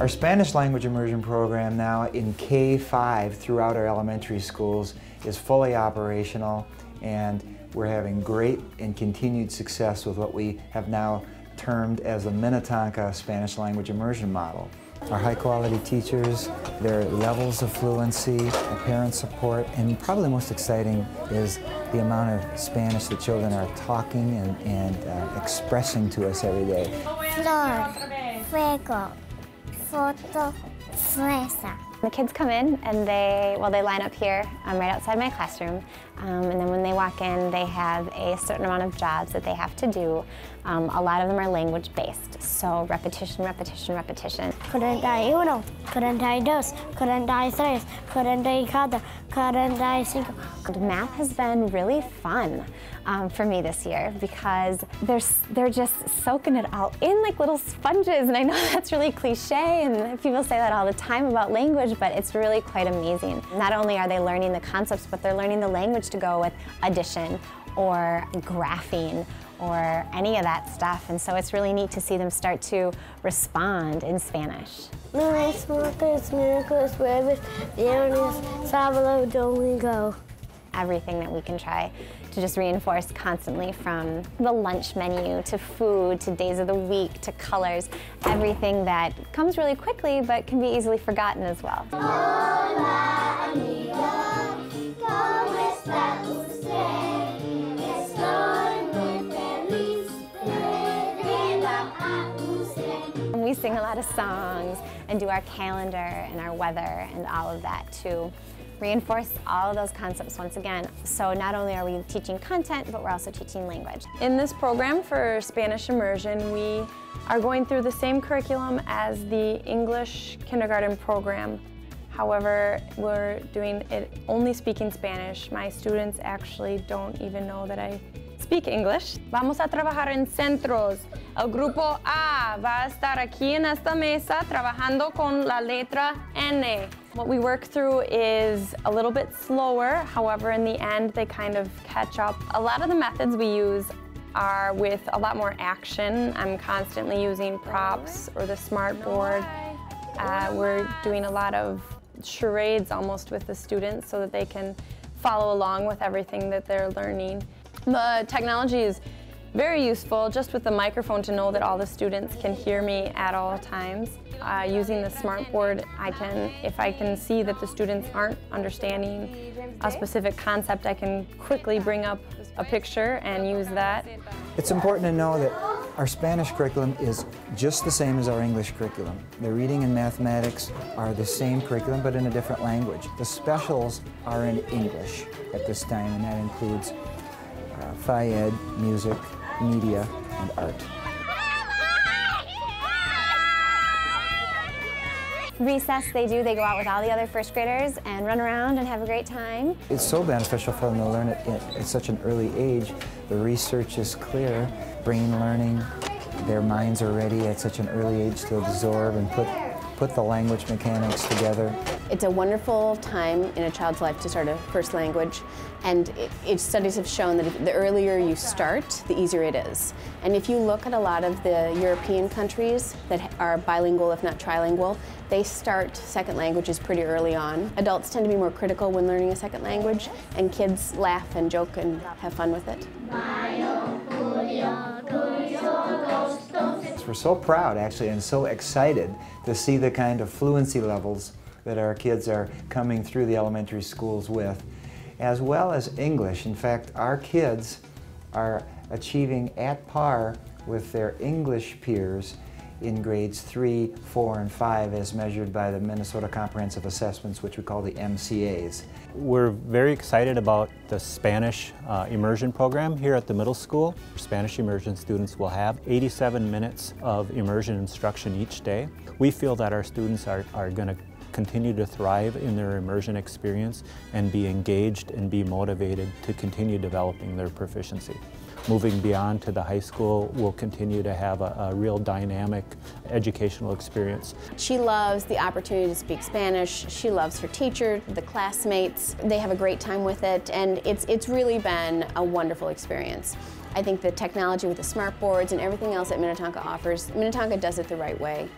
Our Spanish language immersion program now in K-5 throughout our elementary schools is fully operational, and we're having great and continued success with what we have now termed as the Minnetonka Spanish language immersion model. Our high-quality teachers, their levels of fluency, the parent support, and probably the most exciting is the amount of Spanish the children are talking and expressing to us every day. Flor, fuego, foto, fresa. The kids come in and they line up here right outside my classroom, and then when they walk in they have a certain amount of jobs that they have to do. A lot of them are language based, so repetition, repetition, repetition. 41, 42, 43, 44, 45. Math has been really fun for me this year because they're just soaking it all in like little sponges, and I know that's really cliche and people say that all the time about language, but it's really quite amazing. Not only are they learning the concepts, but they're learning the language to go with addition or graphing or any of that stuff, and so it's really neat to see them start to respond in Spanish. Lunes, martes, miércoles, jueves, viernes, sábado, domingo. Everything that we can try to just reinforce constantly, from the lunch menu to food to days of the week to colors, everything that comes really quickly but can be easily forgotten as well. Hola, amiga, ¿cómo está usted? We sing a lot of songs and do our calendar and our weather and all of that to reinforce all of those concepts once again. So not only are we teaching content, but we're also teaching language. In this program for Spanish Immersion, we are going through the same curriculum as the English kindergarten program. However, we're doing it only speaking Spanish. My students actually don't even know that I speak English. Vamos a trabajar en centros. El grupo A va a estar aquí en esta mesa trabajando con la letra N. What we work through is a little bit slower, however, in the end, they kind of catch up. A lot of the methods we use are with a lot more action. I'm constantly using props or the smart board. We're doing a lot of charades almost with the students so that they can follow along with everything that they're learning. The technology is very useful, just with the microphone, to know that all the students can hear me at all times. Using the smartboard, if I can see that the students aren't understanding a specific concept, I can quickly bring up a picture and use that. It's important to know that our Spanish curriculum is just the same as our English curriculum. The reading and mathematics are the same curriculum, but in a different language. The specials are in English at this time, and that includes Phi-Ed, music, media, and art. Recess they go out with all the other first graders and run around and have a great time. It's so beneficial for them to learn it at such an early age. The research is clear, brain learning, their minds are ready at such an early age to absorb and put the language mechanics together. It's a wonderful time in a child's life to start a first language, and studies have shown that the earlier you start, the easier it is. And if you look at a lot of the European countries that are bilingual, if not trilingual, they start second languages pretty early on. Adults tend to be more critical when learning a second language, and kids laugh and joke and have fun with it. We're so proud, actually, and so excited to see the kind of fluency levels that our kids are coming through the elementary schools with, as well as English. In fact, our kids are achieving at par with their English peers in grades 3, 4, and 5 as measured by the Minnesota Comprehensive Assessments, which we call the MCAs. We're very excited about the Spanish Immersion program here at the middle school. Spanish Immersion students will have 87 minutes of immersion instruction each day. We feel that our students are going to continue to thrive in their immersion experience and be engaged and be motivated to continue developing their proficiency. Moving beyond to the high school, we'll continue to have a real dynamic educational experience. She loves the opportunity to speak Spanish. She loves her teacher, the classmates. They have a great time with it, and it's really been a wonderful experience. I think the technology with the smart boards and everything else that Minnetonka offers, Minnetonka does it the right way.